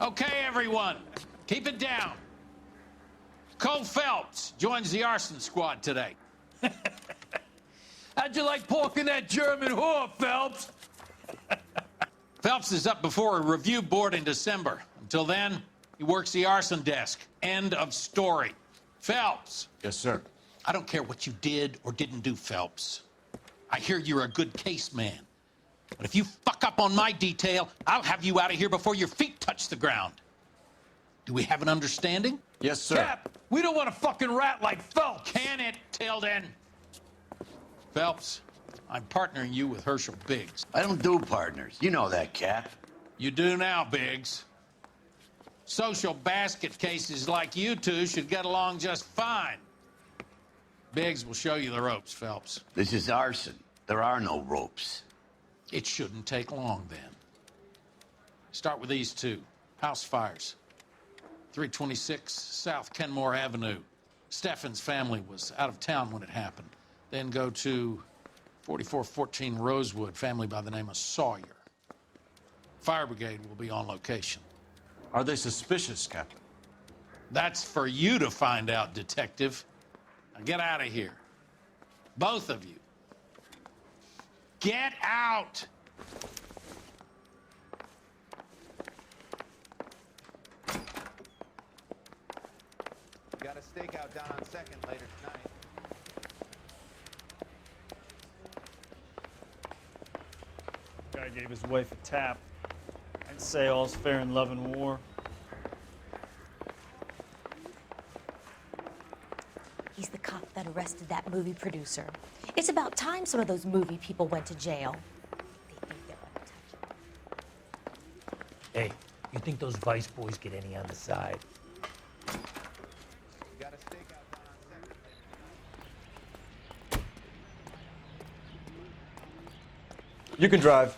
Okay, everyone, keep it down. Cole Phelps joins the arson squad today. How'd you like porking that German whore, Phelps? Phelps is up before a review board in December. Until then, he works the arson desk. End of story. Phelps. Yes, sir. I don't care what you did or didn't do, Phelps. I hear you're a good case man. But if you fuck up on my detail, I'll have you out of here before your feet touch the ground. Do we have an understanding? Yes, sir. Cap, we don't want a fucking rat like Phelps. Can it, Tilden? Phelps, I'm partnering you with Herschel Biggs. I don't do partners. You know that, Cap. You do now, Biggs. Social basket cases like you two should get along just fine. Biggs will show you the ropes, Phelps. This is arson. There are no ropes. It shouldn't take long, then. Start with these two. House fires. 326 South Kenmore Avenue. Steffen's family was out of town when it happened. Then go to 4414 Rosewood, family by the name of Sawyer. Fire brigade will be on location. Are they suspicious, Captain? That's for you to find out, Detective. Now get out of here. Both of you. Get out! Got a stakeout down on 2nd later tonight. Guy gave his wife a tap. I'd say all's fair in love and war. He's the cop that arrested that movie producer. It's about time some of those movie people went to jail. They think they're untouchable. Hey, you think those Vice boys get any on the side? Got a stakeout down on 2nd later tonight. You can drive.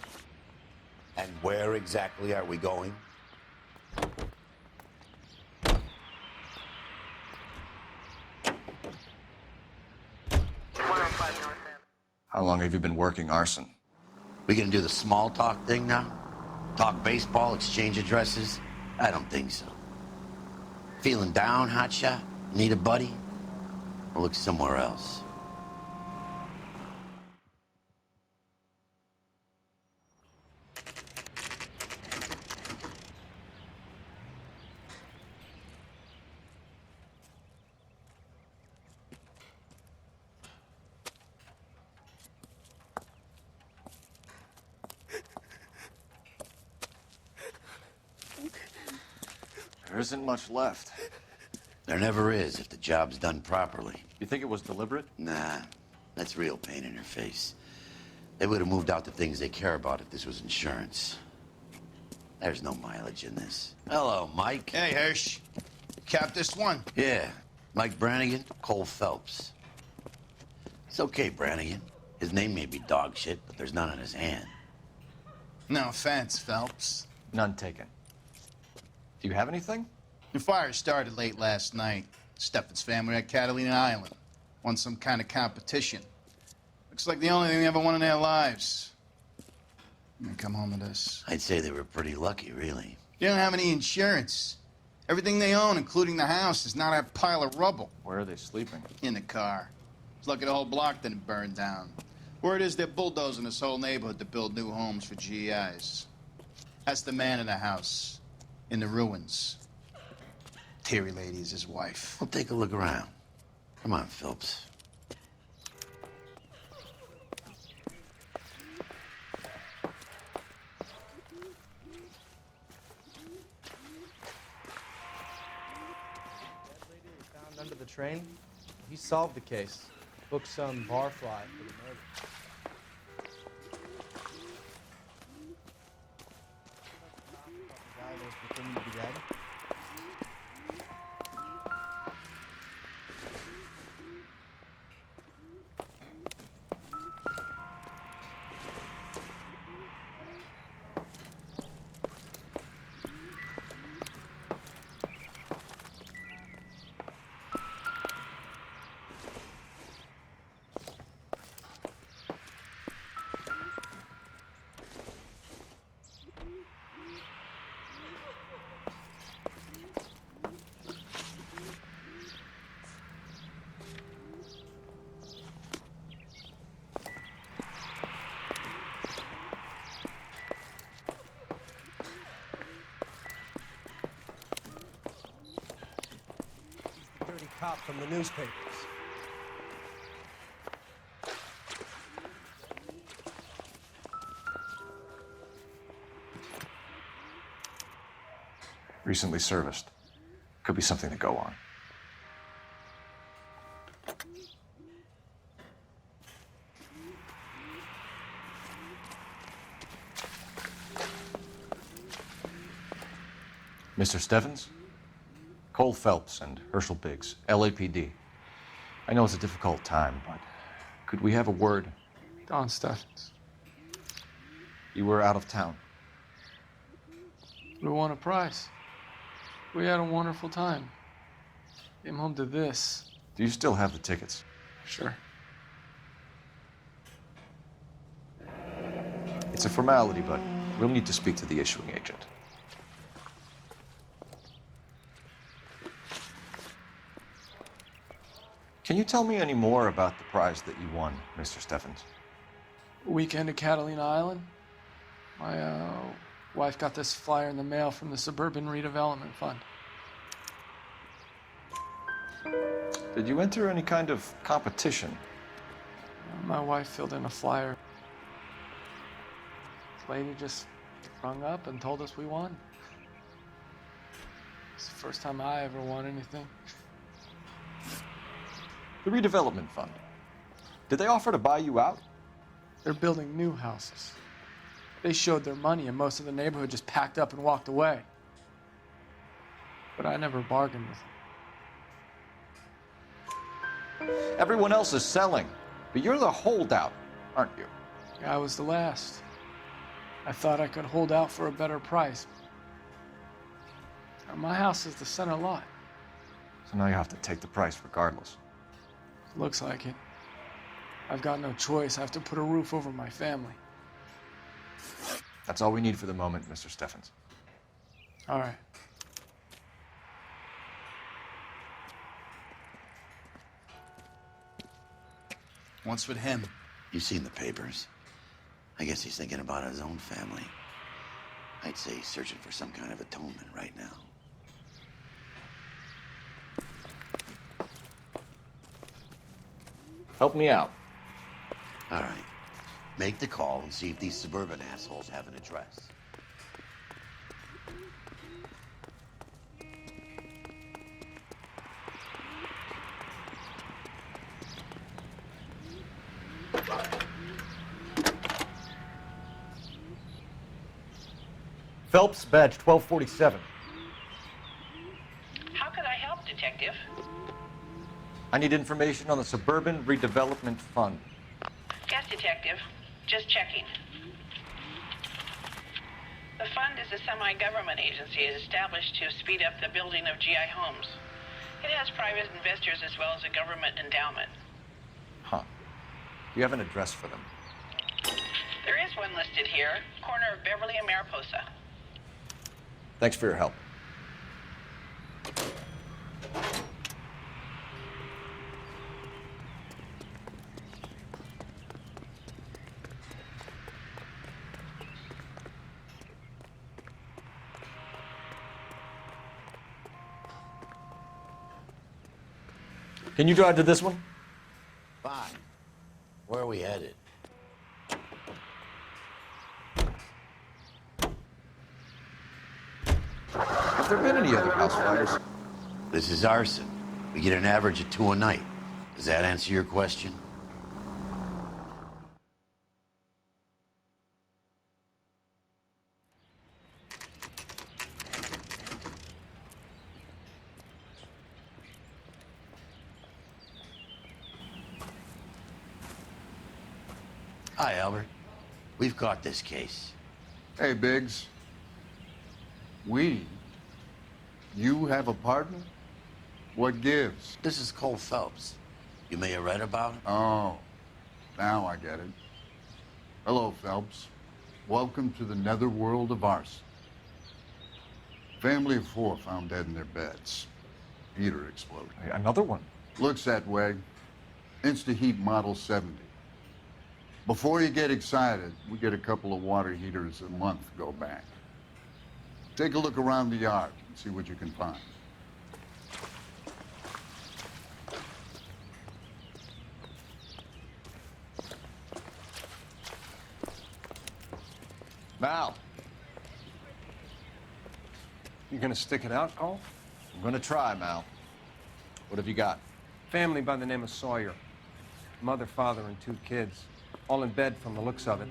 And where exactly are we going? How long have you been working arson? We gonna do the small talk thing now? Talk baseball, exchange addresses? I don't think so. Feeling down, hotshot? Need a buddy? Or look somewhere else? There isn't much left. There never is if the job's done properly. You think it was deliberate? Nah, that's real pain in her face. They would have moved out the things they care about if this was insurance. There's no mileage in this. Hello, Mike. Hey, Hirsch. Cap this one. Yeah, Mike Brannigan, Cole Phelps. It's okay, Brannigan. His name may be dog shit, but there's none on his hand. No offense, Phelps. None taken. Do you have anything? The fire started late last night. Steffen's family at Catalina Island. Won some kind of competition. Looks like the only thing they ever won in their lives. And come home to this. I'd say they were pretty lucky, really. They don't have any insurance. Everything they own, including the house, is not a pile of rubble. Where are they sleeping? In the car. It's lucky the whole block didn't burn down. Word is they're bulldozing this whole neighborhood to build new homes for GIs. That's the man in the house. In the ruins. Terry lady is his wife. We'll take a look around. Come on, Phelps. That lady they found under the train, he solved the case. Booked some barfly for the murder. The guy was pretending to be dead. cop from the newspapers. Recently serviced. Could be something to go on. Mr. Stevens? Cole Phelps and Herschel Biggs, LAPD. I know it's a difficult time, but could we have a word? Don Steffens. You were out of town. We won a prize. We had a wonderful time. Came home to this. Do you still have the tickets? Sure. It's a formality, but we'll need to speak to the issuing agent. Can you tell me any more about the prize that you won, Mr. Steffens? Weekend at Catalina Island. My wife got this flyer in the mail from the Suburban Redevelopment Fund. Did you enter any kind of competition? My wife filled in a flyer. This lady just rung up and told us we won. It's the first time I ever won anything. The redevelopment fund. Did they offer to buy you out? They're building new houses. They showed their money and most of the neighborhood just packed up and walked away. But I never bargained with them. Everyone else is selling, but you're the holdout, aren't you? I was the last. I thought I could hold out for a better price. My house is the center lot. So now you have to take the price regardless. Looks like it. I've got no choice. I have to put a roof over my family. That's all we need for the moment, Mr. Steffens. All right. What's with him? You've seen the papers. I guess he's thinking about his own family. I'd say he's searching for some kind of atonement right now. Help me out. All right. Make the call and see if these suburban assholes have an address. Phelps, badge 1247. How could I help, Detective? I need information on the Suburban Redevelopment Fund. Yes, Detective. Just checking. The fund is a semi-government agency established to speed up the building of GI homes. It has private investors as well as a government endowment. Huh. Do you have an address for them? There is one listed here, corner of Beverly and Mariposa. Thanks for your help. Can you drive to this one? Fine. Where are we headed? Have there been any other house fires? This is arson. We get an average of 2 a night. Does that answer your question? Hi, Albert. We've caught this case. Hey, Biggs. We? You have a partner? What gives? This is Cole Phelps. You may have read about him. Oh, now I get it. Hello, Phelps. Welcome to the netherworld of arson. Family of 4 found dead in their beds. Heater exploded. Hey, another one. Looks that way. Insta-Heat Model 70. Before you get excited, we get a couple of water heaters a month go back. Take a look around the yard and see what you can find. Mal, You gonna stick it out, Cole? I'm gonna try, Mal. What have you got? Family by the name of Sawyer. Mother, father, and 2 kids. All in bed from the looks of it.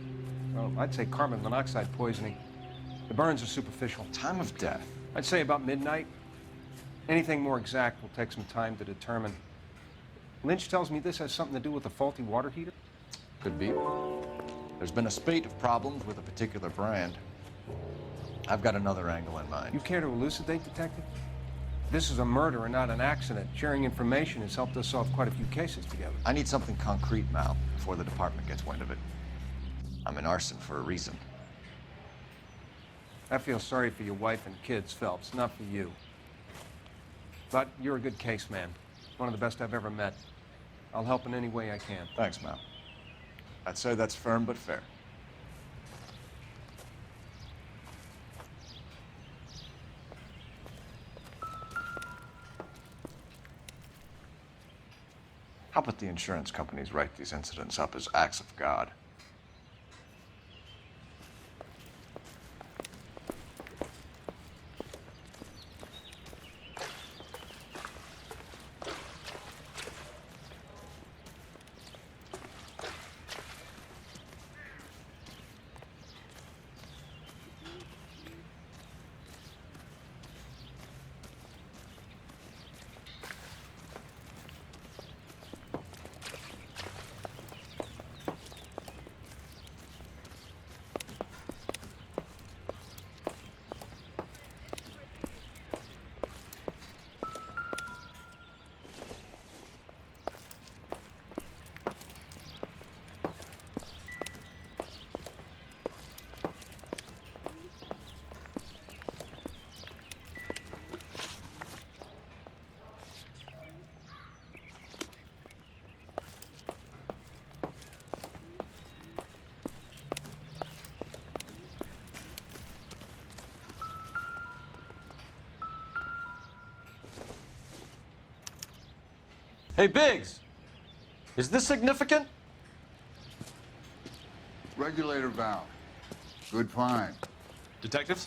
Well, I'd say carbon monoxide poisoning. The burns are superficial. Time of death? I'd say about midnight. Anything more exact will take some time to determine. Lynch tells me this has something to do with a faulty water heater. Could be. There's been a spate of problems with a particular brand. I've got another angle in mind. You care to elucidate, Detective? This is a murder and not an accident. Sharing information has helped us solve quite a few cases together. I need something concrete, Mal, before the department gets wind of it. I'm in arson for a reason. I feel sorry for your wife and kids, Phelps, not for you. But you're a good case man. One of the best I've ever met. I'll help in any way I can. Thanks, Mal. I'd say that's firm but fair. How about the insurance companies write these incidents up as acts of God? Hey, Biggs, is this significant? Regulator valve. Good find. Detectives?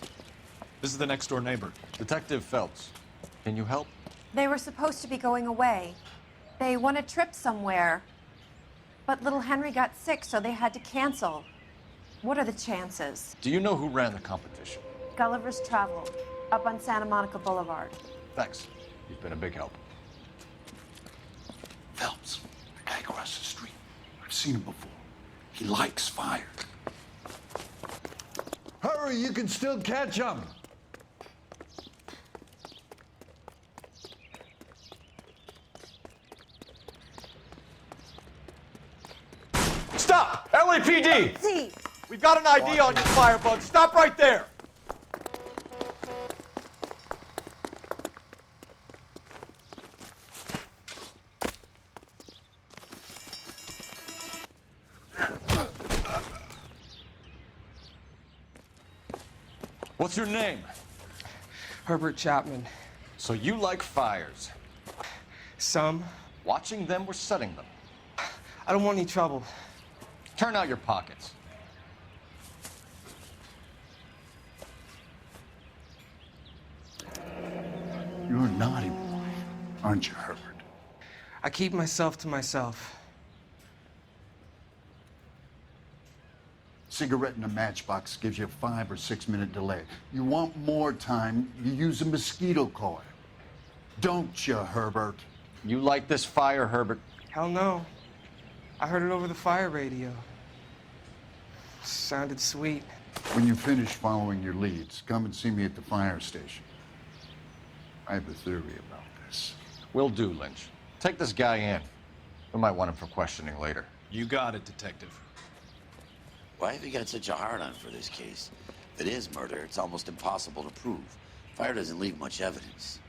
This is the next door neighbor. Detective Phelps, can you help? They were supposed to be going away. They won a trip somewhere. But little Henry got sick, so they had to cancel. What are the chances? Do you know who ran the competition? Gulliver's Travel, up on Santa Monica Boulevard. Thanks. You've been a big help. Phelps, the guy across the street. I've seen him before. He likes fire. Hurry, you can still catch him. Stop! LAPD! See. We've got an ID on you, firebug. Stop right there! What's your name? Herbert Chapman. So you like fires? Some. Watching them or setting them? I don't want any trouble. Turn out your pockets. You're a naughty boy, aren't you, Herbert? I keep myself to myself. Cigarette in a matchbox gives you a 5 or 6 minute delay. You want more time, you use a mosquito coil. Don't you, Herbert? You like this fire, Herbert? Hell no. I heard it over the fire radio. Sounded sweet. When you finish following your leads, come and see me at the fire station. I have a theory about this. Will do, Lynch. Take this guy in. We might want him for questioning later. You got it, Detective. Why have you got such a hard-on for this case? If it is murder, it's almost impossible to prove. Fire doesn't leave much evidence.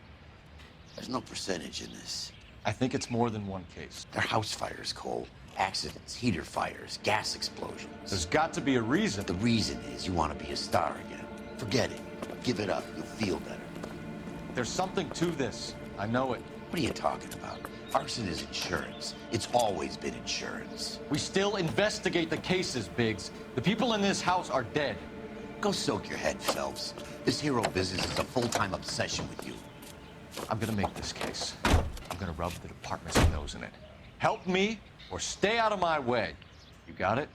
There's no percentage in this. I think it's more than one case. They're house fires, Cole. Accidents, heater fires, gas explosions. There's got to be a reason. The reason is you want to be a star again. Forget it. Give it up. You'll feel better. There's something to this. I know it. What are you talking about? Arson is insurance. It's always been insurance. We still investigate the cases, Biggs. The people in this house are dead. Go soak your head, Phelps. This hero business is a full-time obsession with you. I'm gonna make this case. I'm gonna rub the department's nose in it. Help me or stay out of my way. You got it?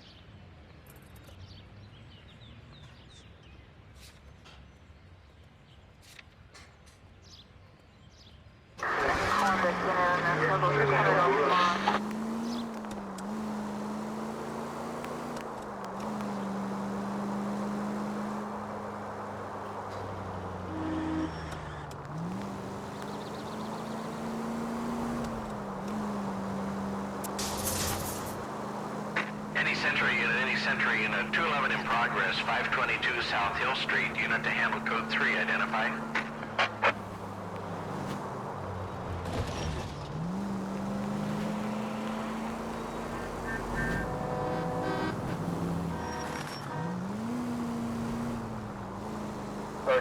Sentry unit 211 in progress, 522 South Hill Street. Unit to handle code 3, identify.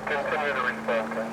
Continue to respond, okay?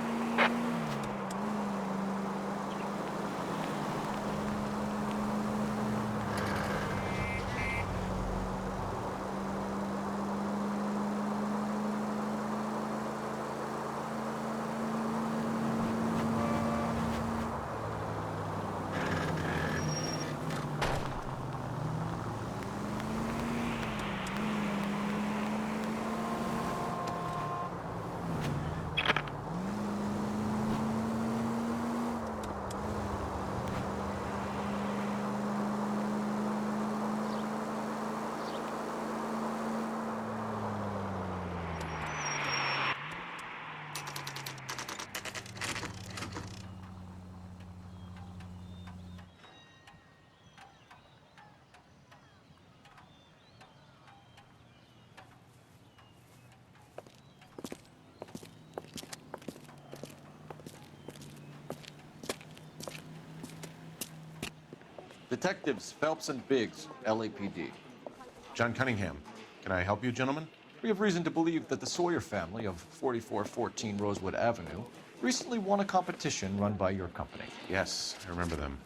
Detectives Phelps and Biggs, LAPD. John Cunningham. Can I help you, gentlemen? We have reason to believe that the Sawyer family of 4414 Rosewood Avenue recently won a competition run by your company. Yes, I remember them.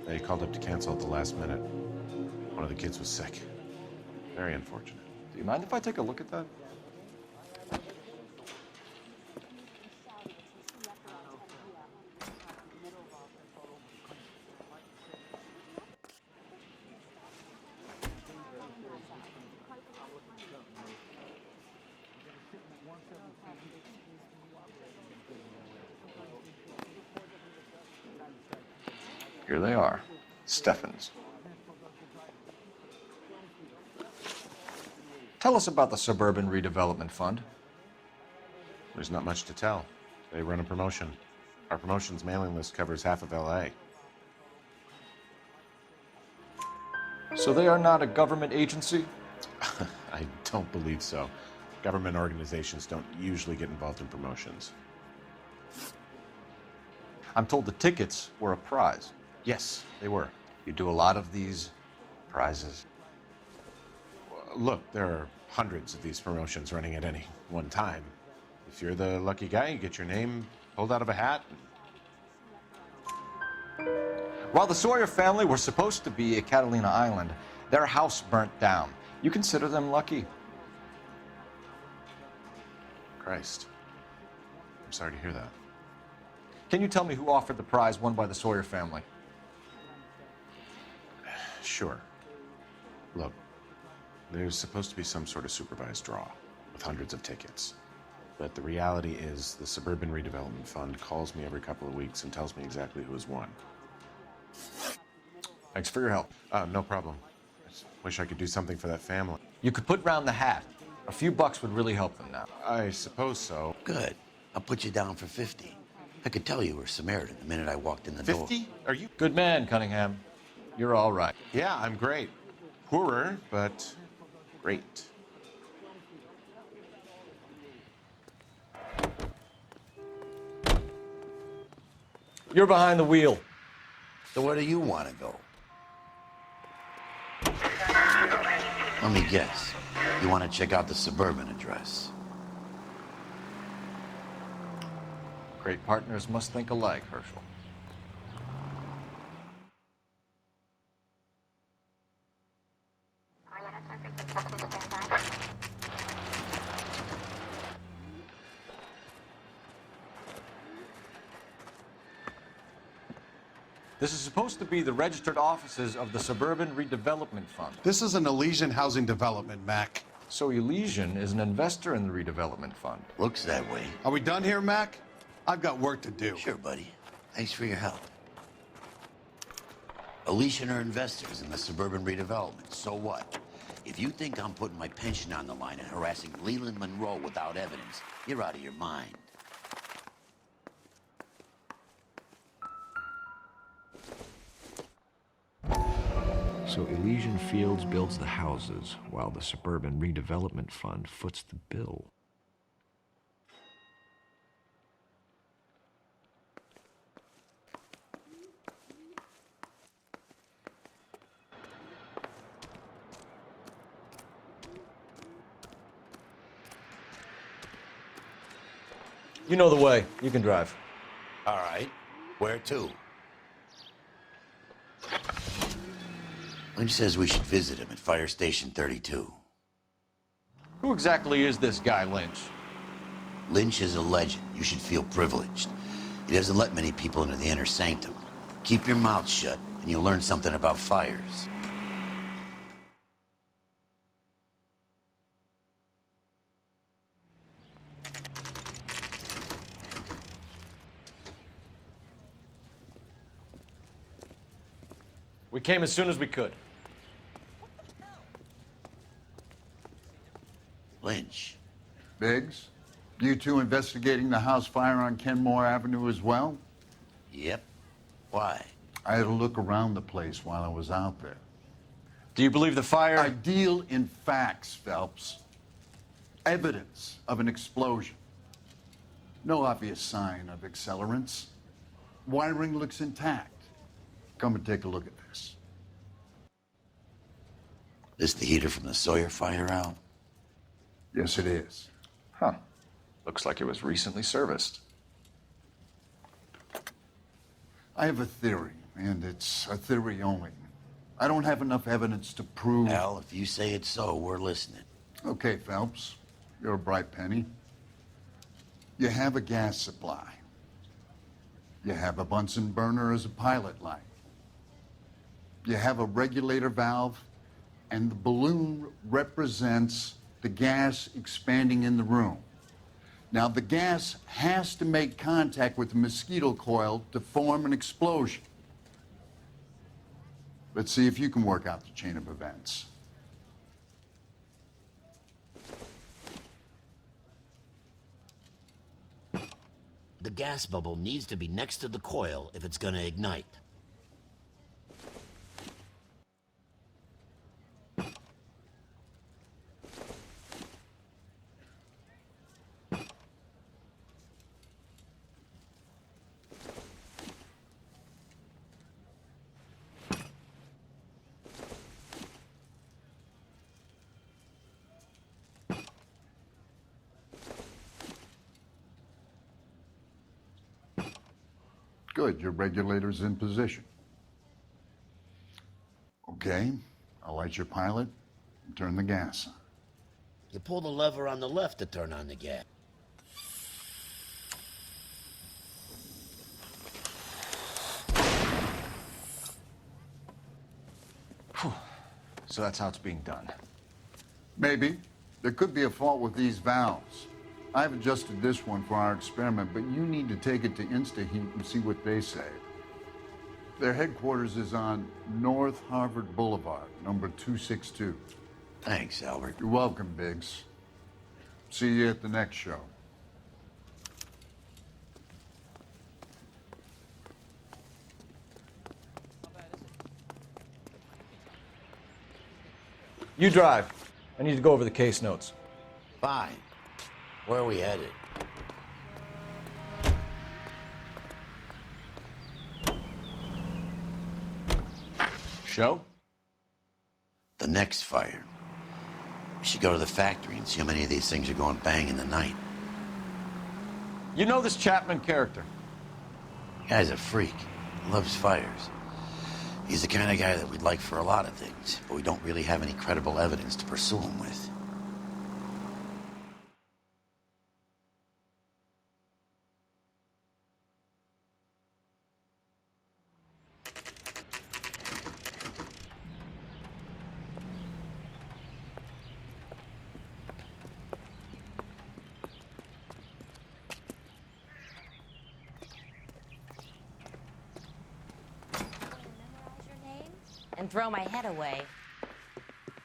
They called up to cancel at the last minute. One of the kids was sick. Very unfortunate. Do you mind if I take a look at that? Here they are. Steffens. Tell us about the Suburban Redevelopment Fund. There's not much to tell. They run a promotion. Our promotion's mailing list covers half of LA. So they are not a government agency? I don't believe so. Government organizations don't usually get involved in promotions. I'm told the tickets were a prize. Yes, they were. You do a lot of these prizes? Look, there are hundreds of these promotions running at any one time. If you're the lucky guy, you get your name pulled out of a hat. While the Sawyer family were supposed to be at Catalina Island, their house burnt down. You consider them lucky? Christ. I'm sorry to hear that. Can you tell me who offered the prize won by the Sawyer family? Sure. Look, there's supposed to be some sort of supervised draw with hundreds of tickets. But the reality is the Suburban Redevelopment Fund calls me every couple of weeks and tells me exactly who has won. Thanks for your help. No problem. I just wish I could do something for that family. You could put round the hat. A few bucks would really help them now. I suppose so. Good. I'll put you down for 50. I could tell you were Samaritan the minute I walked in the door. 50? Are you? Good man, Cunningham. You're all right. Yeah, I'm great. Poorer, but great. You're behind the wheel. So where do you want to go? Let me guess. You want to check out the Suburban address? Great partners must think alike, Herschel. This is supposed to be the registered offices of the Suburban Redevelopment Fund. This is an Elysian housing development, Mac. So Elysian is an investor in the redevelopment fund. Looks that way. Are we done here, Mac? I've got work to do. Sure, buddy. Thanks for your help. Elysian are investors in the suburban redevelopment. So what? If you think I'm putting my pension on the line and harassing Leland Monroe without evidence, you're out of your mind. So Elysian Fields builds the houses, while the Suburban Redevelopment Fund foots the bill. You know the way. You can drive. All right. Where to? Lynch says we should visit him at Fire Station 32. Who exactly is this guy, Lynch? Lynch is a legend. You should feel privileged. He doesn't let many people into the inner sanctum. Keep your mouth shut, and you'll learn something about fires. We came as soon as we could. Lynch. Biggs, you two investigating the house fire on Kenmore Avenue as well? Yep. Why? I had a look around the place while I was out there. Do you believe the fire? I deal in facts, Phelps. Evidence of an explosion. No obvious sign of accelerants. Wiring looks intact. Come and take a look at this. This the heater from the Sawyer fire, Al? Yes, it is. Huh. Looks like it was recently serviced. I have a theory, and it's a theory only. I don't have enough evidence to prove... Al, if you say it's so, we're listening. Okay, Phelps. You're a bright penny. You have a gas supply. You have a Bunsen burner as a pilot light. You have a regulator valve, and the balloon represents the gas expanding in the room. Now, the gas has to make contact with the mosquito coil to form an explosion. Let's see if you can work out the chain of events. The gas bubble needs to be next to the coil if it's gonna ignite. Good, your regulator's in position. Okay, I'll light your pilot and turn the gas on. You pull the lever on the left to turn on the gas. So that's how it's being done. Maybe. There could be a fault with these valves. I've adjusted this one for our experiment, but you need to take it to InstaHeat and see what they say. Their headquarters is on North Harvard Boulevard, number 262. Thanks, Albert. You're welcome, Biggs. See you at the next show. You drive. I need to go over the case notes. Fine. Where are we headed? Show? The next fire. We should go to the factory and see how many of these things are going bang in the night. You know this Chapman character? Guy's a freak. Loves fires. He's the kind of guy that we'd like for a lot of things, but we don't really have any credible evidence to pursue him with. and throw my head away.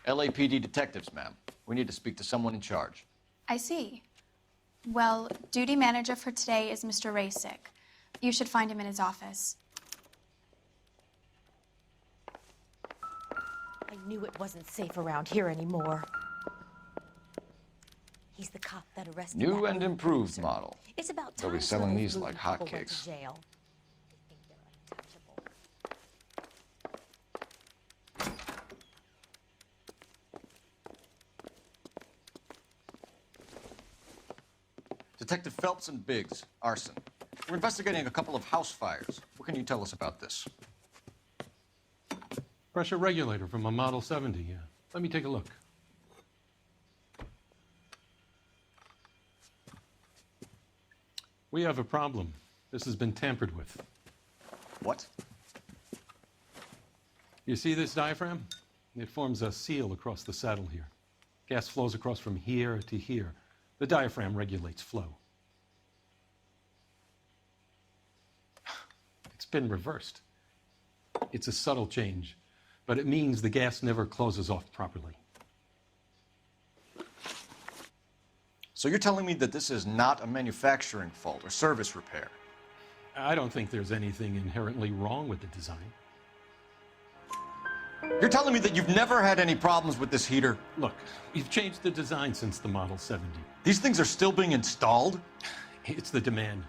LAPD detectives, ma'am. We need to speak to someone in charge. I see. Well, duty manager for today is Mr. Rasick. You should find him in his office. I knew it wasn't safe around here anymore. He's the cop that arrested New that and movie improved producer. model. It's about They'll time be some of selling those these movie like people went to hotcakes. jail. They think they're untouchable. Detective Phelps and Biggs, arson. We're investigating a couple of house fires. What can you tell us about this? Pressure regulator from a Model 70, yeah. Let me take a look. We have a problem. This has been tampered with. What? You see this diaphragm? It forms a seal across the saddle here. Gas flows across from here to here. The diaphragm regulates flow. It's been reversed. It's a subtle change, but it means the gas never closes off properly. So you're telling me that this is not a manufacturing fault or service repair? I don't think there's anything inherently wrong with the design. You're telling me that you've never had any problems with this heater? Look, we've changed the design since the Model 70. These things are still being installed? It's the demand.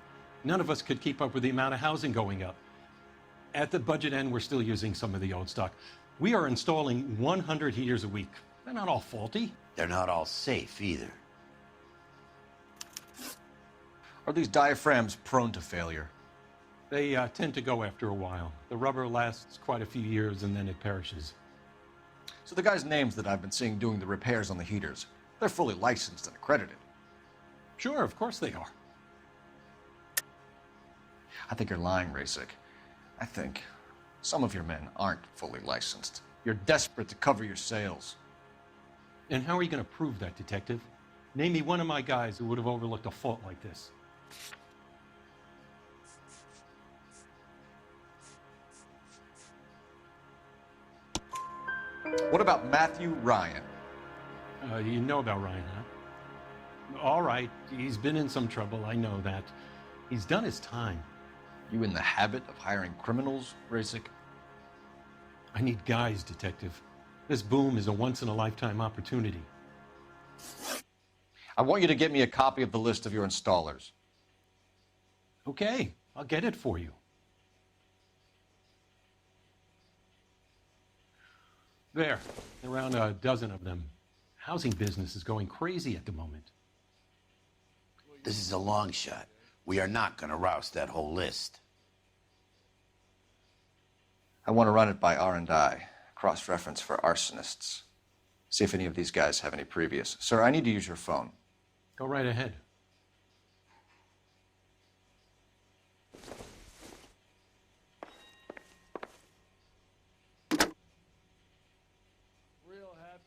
None of us could keep up with the amount of housing going up. At the budget end, we're still using some of the old stock. We are installing 100 heaters a week. They're not all faulty. They're not all safe either. Are these diaphragms prone to failure? They tend to go after a while. The rubber lasts quite a few years and then it perishes. So the guys' names that I've been seeing doing the repairs on the heaters, they're fully licensed and accredited. Sure, of course they are. I think you're lying, Rasick. I think some of your men aren't fully licensed. You're desperate to cover your sales. And how are you going to prove that, Detective? Name me one of my guys who would have overlooked a fault like this. What about Matthew Ryan? You know about Ryan, huh? All right, he's been in some trouble, I know that. He's done his time. You in the habit of hiring criminals, Rasick? I need guys, Detective. This boom is a once-in-a-lifetime opportunity. I want you to get me a copy of the list of your installers. Okay, I'll get it for you. There, around a dozen of them. Housing business is going crazy at the moment. This is a long shot. We are not going to roust that whole list. I want to run it by R&I, cross-reference for arsonists. See if any of these guys have any previous. Sir, I need to use your phone. Go right ahead.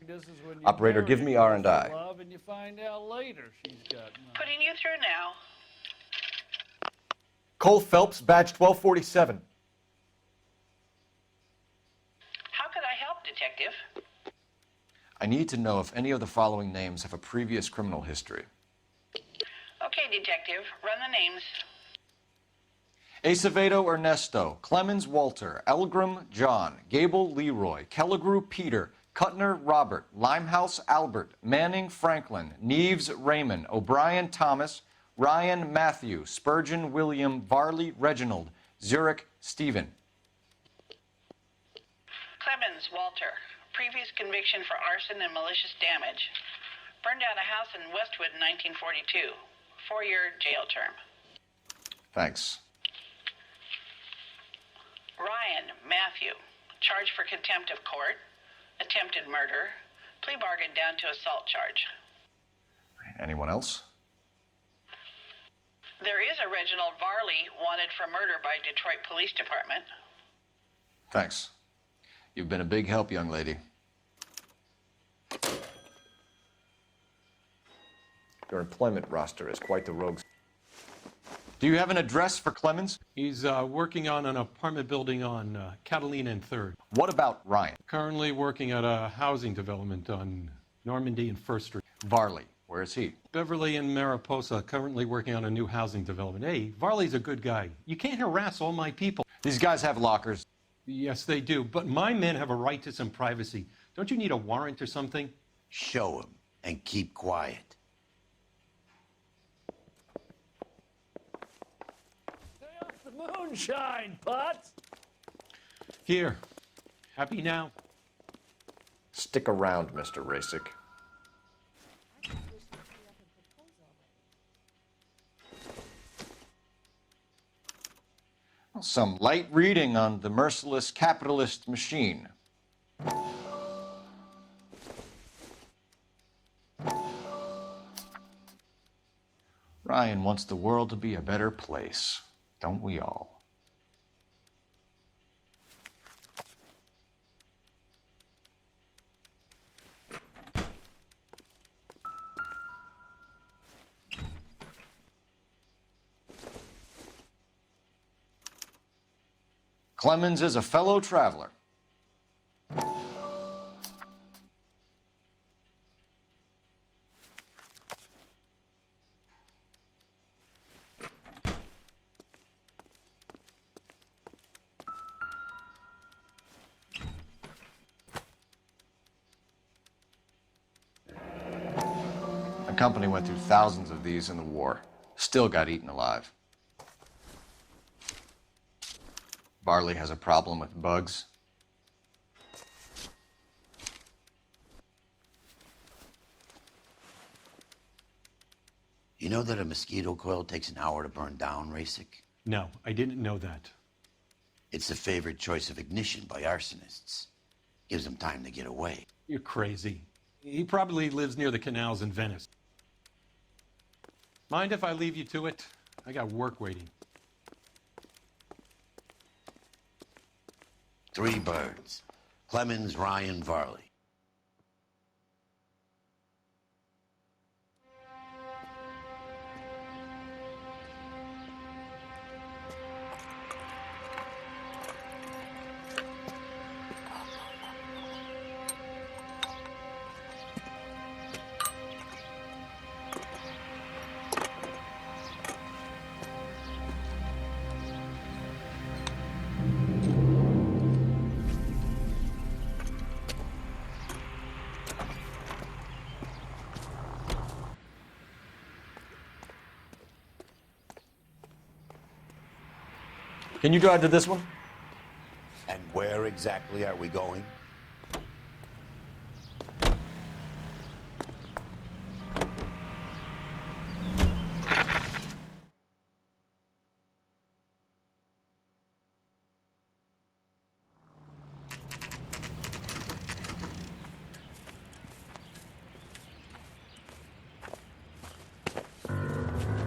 This is when you Operator, give me R&I. love and you find out later she's got money. Putting you through now. Cole Phelps, badge 1247. How could I help, Detective? I need to know if any of the following names have a previous criminal history. Okay, Detective, run the names. Acevedo Ernesto, Clemens Walter, Elgram John, Gable Leroy, Kelligrew Peter, Cutner Robert, Limehouse Albert, Manning Franklin, Neves Raymond, O'Brien Thomas, Ryan Matthew, Spurgeon William, Varley Reginald, Zurich Stephen. Clemens Walter. Previous conviction for arson and malicious damage. Burned down a house in Westwood in 1942. 4-year jail term. Thanks. Ryan Matthew. Charged for contempt of court. Attempted murder. Plea bargain down to assault charge. Anyone else? There is a Reginald Varley wanted for murder by Detroit Police Department. Thanks. You've been a big help, young lady. Your employment roster is quite the rogues. Do you have an address for Clemens? He's working on an apartment building on Catalina and 3rd. What about Ryan? Currently working at a housing development on Normandy and 1st Street. Varley, where is he? Beverly and Mariposa, currently working on a new housing development. Hey, Varley's a good guy. You can't harass all my people. These guys have lockers. Yes, they do, but my men have a right to some privacy. Don't you need a warrant or something? Show him and keep quiet. The moonshine, Potts. Here. Happy now? Stick around, Mr. Rasick. Some light reading on the merciless capitalist machine. Ryan wants the world to be a better place, don't we all? Clemens is a fellow traveler. The company went through thousands of these in the war. Still got eaten alive. Varley has a problem with bugs. You know that a mosquito coil takes an hour to burn down, Rasick? No, I didn't know that. It's the favorite choice of ignition by arsonists. Gives them time to get away. You're crazy. He probably lives near the canals in Venice. Mind if I leave you to it? I got work waiting. 3 birds. Clemens, Ryan, Varley. Can you drive to this one? And where exactly are we going?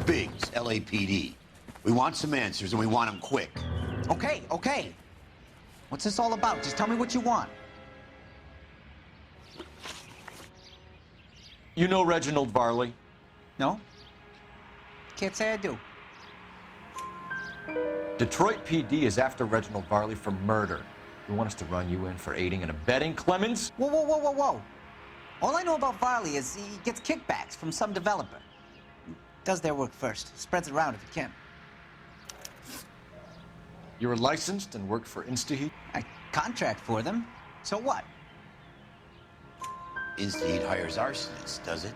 Biggs, LAPD. We want some answers, and we want them quick. Okay, okay. What's this all about? Just tell me what you want. You know Reginald Varley? No? Can't say I do. Detroit PD is after Reginald Varley for murder. You want us to run you in for aiding and abetting Clemens? Whoa, whoa, whoa, whoa, whoa. All I know about Varley is he gets kickbacks from some developer. Does their work first. Spreads it around if he can. You were licensed and worked for InstaHeat? I contract for them. So what? InstaHeat hires arsonists, does it?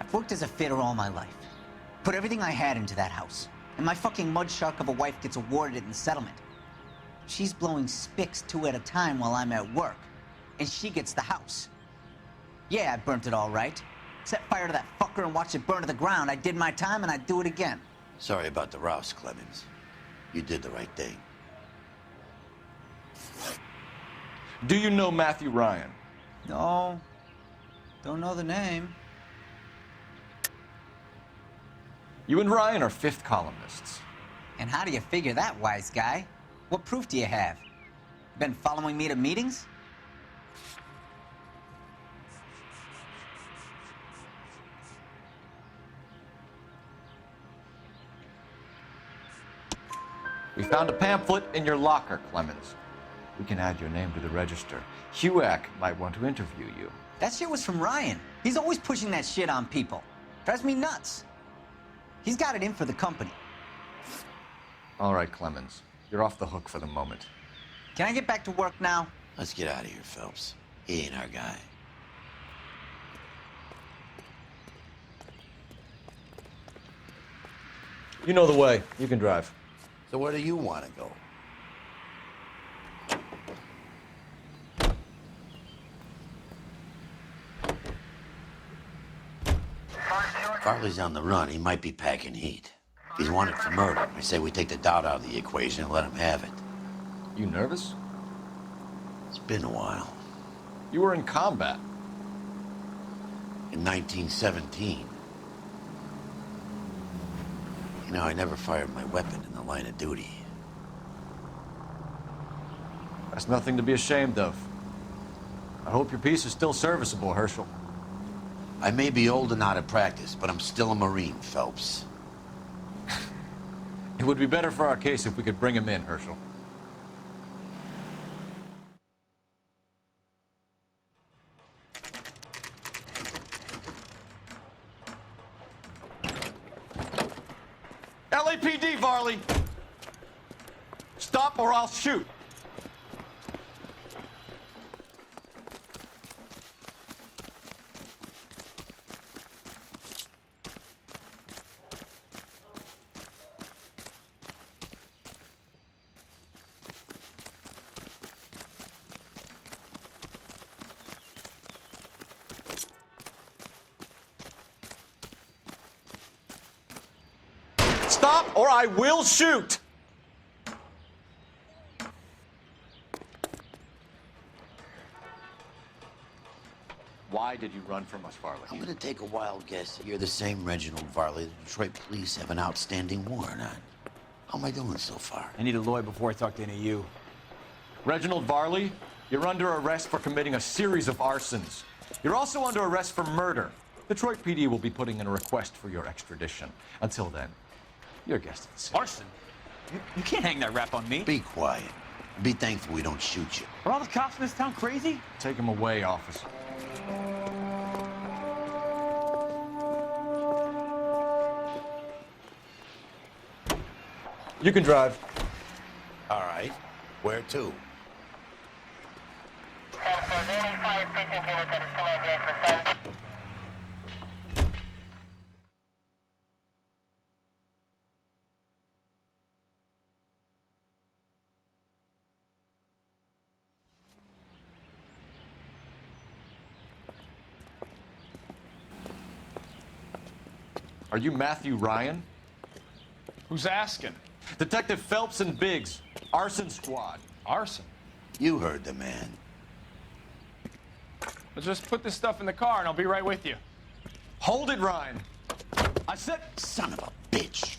I've worked as a fitter all my life. Put everything I had into that house. And my fucking mud shark of a wife gets awarded it in settlement. She's blowing spics 2 at a time while I'm at work. And she gets the house. Yeah, I burnt it all right. Set fire to that fucker and watched it burn to the ground. I did my time and I'd do it again. Sorry about the rouse, Clemens. You did the right thing. Do you know Matthew Ryan? No. Don't know the name. You and Ryan are fifth columnists. And how do you figure that, wise guy? What proof do you have? Been following me to meetings? We found a pamphlet in your locker, Clemens. We can add your name to the register. HUAC might want to interview you. That shit was from Ryan. He's always pushing that shit on people. Drives me nuts. He's got it in for the company. All right, Clemens. You're off the hook for the moment. Can I get back to work now? Let's get out of here, Phelps. He ain't our guy. You know the way. You can drive. So where do you want to go? Farley's on the run. He might be packing heat. He's wanted for murder. I say we take the doubt out of the equation and let him have it. You nervous? It's been a while. You were in combat. In 1917. You know, I never fired my weapon in the line of duty. That's nothing to be ashamed of. I hope your piece is still serviceable, Herschel. I may be old and out of practice, but I'm still a Marine, Phelps. It would be better for our case if we could bring him in, Herschel. LAPD, Varley! Stop or I'll shoot! Stop or I will shoot! Why did you run from us, Varley? I'm gonna take a wild guess that you're the same Reginald Varley the Detroit police have an outstanding warrant on. How am I doing so far? I need a lawyer before I talk to any of you. Reginald Varley, you're under arrest for committing a series of arsons. You're also under arrest for murder. Detroit PD will be putting in a request for your extradition. Until then, you're a guest of the city. Arson? You can't hang that rap on me. Be quiet. Be thankful we don't shoot you. Are all the cops in this town crazy? Take him away, officer. You can drive. All right. Where to? Are you Matthew Ryan? Who's asking? Detective Phelps and Biggs, arson squad. Arson? You heard the man. Let's just put this stuff in the car and I'll be right with you. Hold it, Ryan. I said, son of a bitch.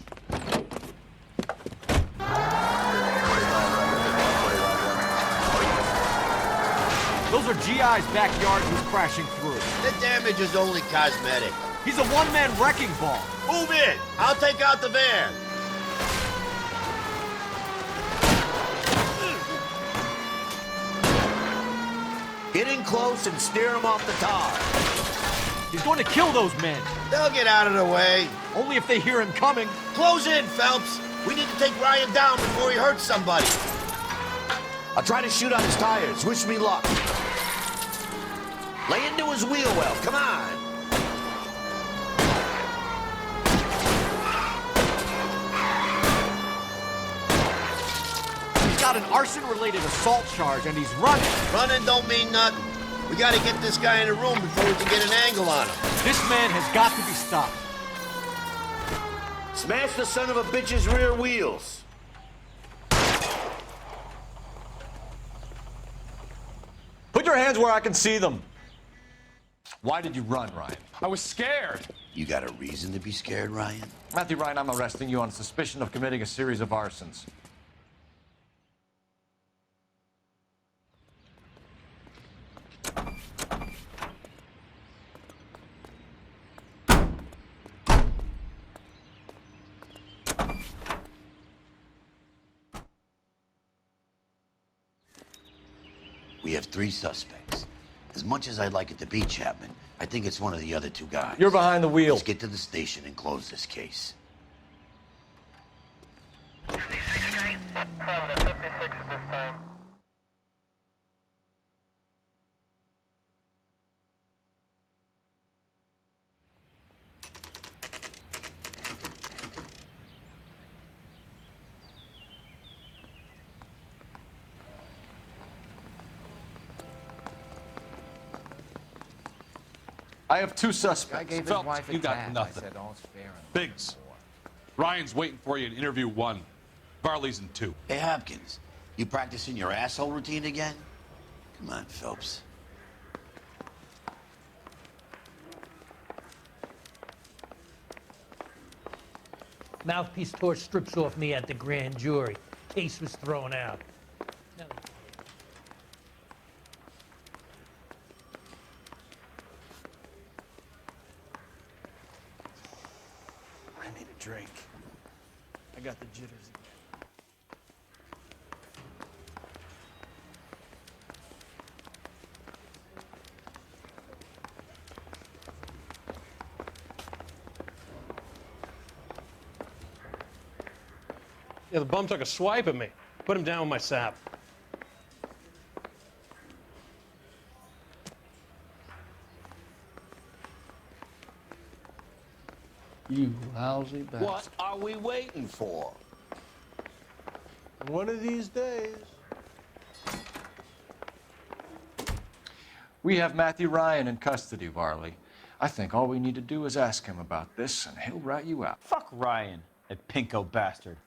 Those are GI's backyard he's crashing through. The damage is only cosmetic. He's a one-man wrecking ball. Move in. I'll take out the van. Get in close and steer him off the tar. He's going to kill those men. They'll get out of the way. Only if they hear him coming. Close in, Phelps. We need to take Ryan down before he hurts somebody. I'll try to shoot on his tires. Wish me luck. Lay into his wheel well. Come on. He's got an arson-related assault charge, and he's running. Running don't mean nothing. We gotta get this guy in a room before we can get an angle on him. This man has got to be stopped. Smash the son of a bitch's rear wheels. Put your hands where I can see them. Why did you run, Ryan? I was scared. You got a reason to be scared, Ryan? Matthew Ryan, I'm arresting you on suspicion of committing a series of arsons. We have 3 suspects. As much as I'd like it to be Chapman, I think it's one of the other 2 guys. You're behind the wheel. Let's get to the station and close this case. I have 2 suspects. Phelps, you got nothing. Biggs, Ryan's waiting for you in interview 1. Varley's in 2. Hey, Hopkins, you practicing your asshole routine again? Come on, Phelps. Mouthpiece tore strips off me at the grand jury. Case was thrown out. I need a drink. I got the jitters again. Yeah, the bum took a swipe at me. Put him down with my sap. You lousy bastard. What are we waiting for? One of these days. We have Matthew Ryan in custody, Varley. I think all we need to do is ask him about this, and he'll rat you out. Fuck Ryan, that pinko bastard.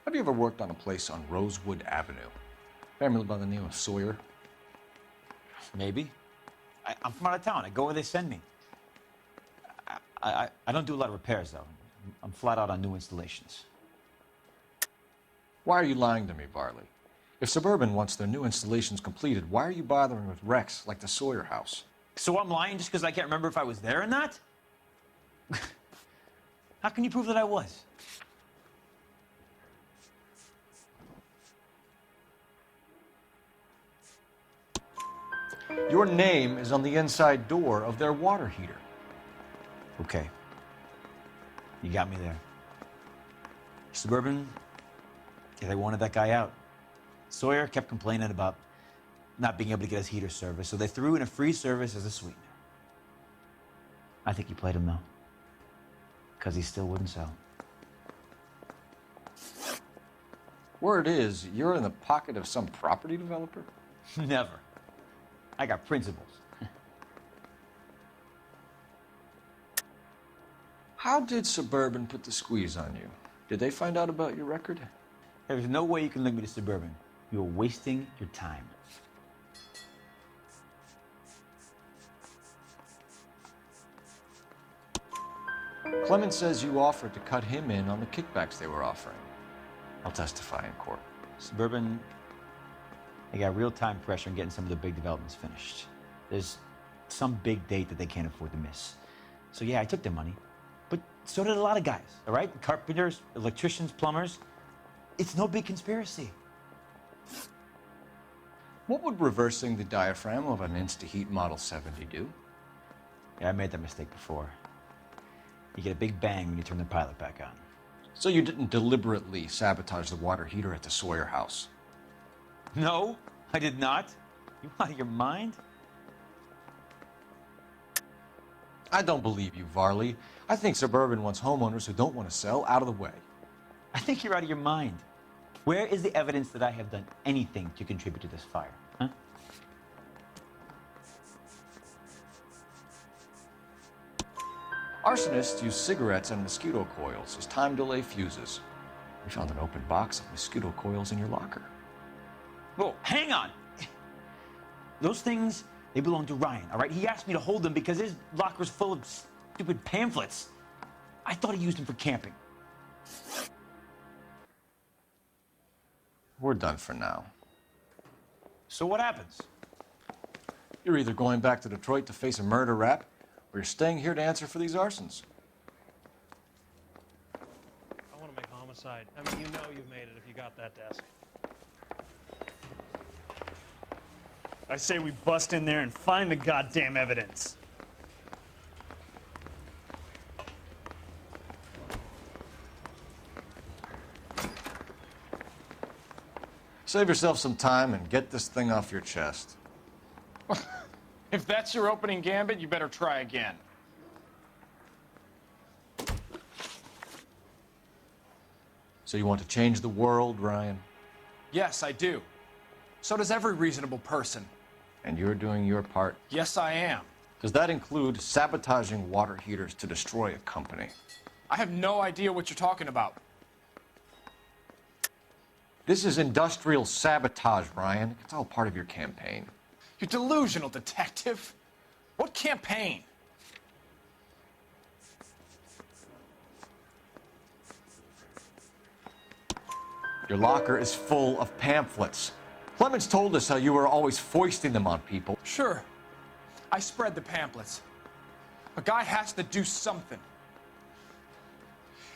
Have you ever worked on a place on Rosewood Avenue? Family by the name of Sawyer? Maybe. I'm from out of town. I go where they send me. I don't do a lot of repairs, though. I'm flat out on new installations. Why are you lying to me, Varley? If Suburban wants their new installations completed, why are you bothering with wrecks like the Sawyer house? So I'm lying just because I can't remember if I was there or not? How can you prove that I was? Your name is on the inside door of their water heater. Okay. You got me there. Suburban, yeah, they wanted that guy out. Sawyer kept complaining about not being able to get his heater service, so they threw in a free service as a sweetener. I think he played him, though, because he still wouldn't sell. Word is, you're in the pocket of some property developer? Never. I got principles. How did Suburban put the squeeze on you? Did they find out about your record? There's no way you can link me to Suburban. You're wasting your time. Clemens says you offered to cut him in on the kickbacks they were offering. I'll testify in court. Suburban, they got real time pressure on getting some of the big developments finished. There's some big date that they can't afford to miss. So yeah, I took their money, but so did a lot of guys, all right? Carpenters, electricians, plumbers. It's no big conspiracy. What would reversing the diaphragm of an Instaheat Model 70 do? Yeah, I made that mistake before. You get a big bang when you turn the pilot back on. So you didn't deliberately sabotage the water heater at the Sawyer house? No, I did not. You out of your mind? I don't believe you, Varley. I think Suburban wants homeowners who don't want to sell out of the way. I think you're out of your mind. Where is the evidence that I have done anything to contribute to this fire? Huh? Arsonists use cigarettes and mosquito coils as time delay fuses. We found an open box of mosquito coils in your locker. Whoa, hang on. Those things, they belong to Ryan, all right? He asked me to hold them because his locker's full of stupid pamphlets. I thought he used them for camping. We're done for now. So what happens? You're either going back to Detroit to face a murder rap, or you're staying here to answer for these arsons. I want to make homicide. I mean, you know you've made it if you got that desk. I say we bust in there and find the goddamn evidence. Save yourself some time and get this thing off your chest. If that's your opening gambit, you better try again. So you want to change the world, Ryan? Yes, I do. So does every reasonable person. And you're doing your part? Yes, I am. Does that include sabotaging water heaters to destroy a company? I have no idea what you're talking about. This is industrial sabotage, Ryan. It's all part of your campaign. You're delusional, detective. What campaign? Your locker is full of pamphlets. Clemens told us how you were always foisting them on people. Sure. I spread the pamphlets. A guy has to do something.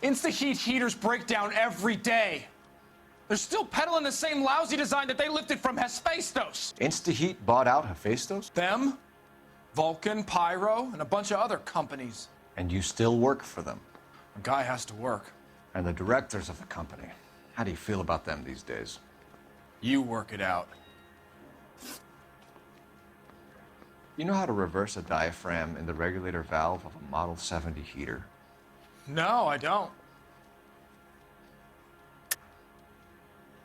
Insta-heat heaters break down every day. They're still peddling the same lousy design that they lifted from Hephaestus. Instaheat bought out Hephaestus? Them, Vulcan, Pyro, and a bunch of other companies. And you still work for them? A guy has to work. And the directors of the company, how do you feel about them these days? You work it out. You know how to reverse a diaphragm in the regulator valve of a Model 70 heater? No, I don't.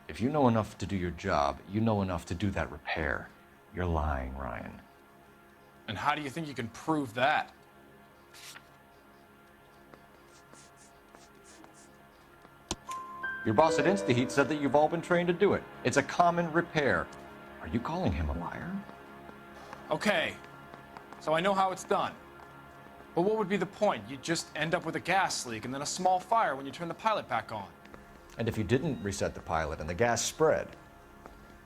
If you know enough to do your job, you know enough to do that repair. You're lying, Ryan. And how do you think you can prove that? Your boss at Instaheat said that you've all been trained to do it. It's a common repair. Are you calling him a liar? Okay, so I know how it's done. But what would be the point? You'd just end up with a gas leak and then a small fire when you turn the pilot back on. And if you didn't reset the pilot and the gas spread,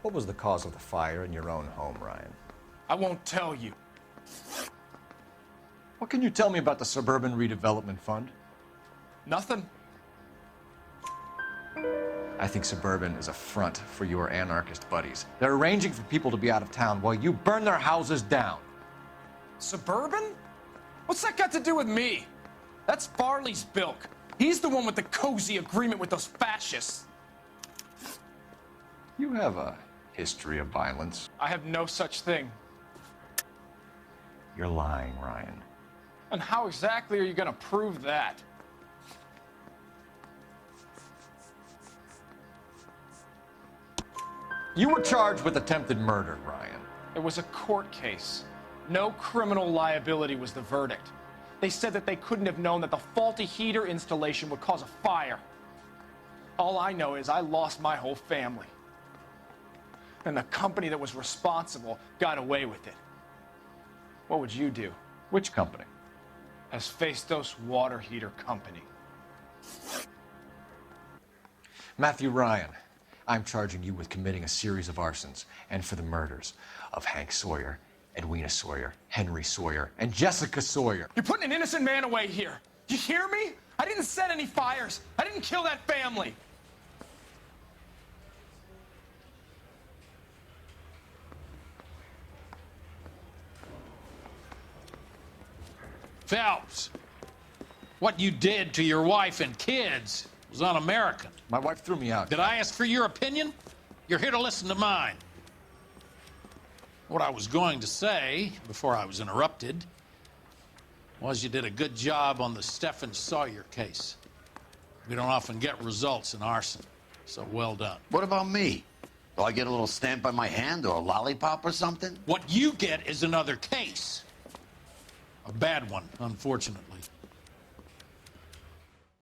what was the cause of the fire in your own home, Ryan? I won't tell you. What can you tell me about the Suburban Redevelopment Fund? Nothing. I think Suburban is a front for your anarchist buddies. They're arranging for people to be out of town while you burn their houses down. Suburban? What's that got to do with me? That's Farley's bilk. He's the one with the cozy agreement with those fascists. You have a history of violence. I have no such thing. You're lying, Ryan. And how exactly are you going to prove that? You were charged with attempted murder, Ryan. It was a court case. No criminal liability was the verdict. They said that they couldn't have known that the faulty heater installation would cause a fire. All I know is I lost my whole family. And the company that was responsible got away with it. What would you do? Which company? Hephaestus Water Heater Company. Matthew Ryan, I'm charging you with committing a series of arsons and for the murders of Hank Sawyer, Edwina Sawyer, Henry Sawyer, and Jessica Sawyer. You're putting an innocent man away here. You hear me? I didn't set any fires. I didn't kill that family. Phelps, what you did to your wife and kids was un-American. My wife threw me out. Did I ask for your opinion? You're here to listen to mine. What I was going to say, before I was interrupted, was you did a good job on the Stephen Sawyer case. We don't often get results in arson, so well done. What about me? Do I get a little stamp by my hand or a lollipop or something? What you get is another case. A bad one, unfortunately.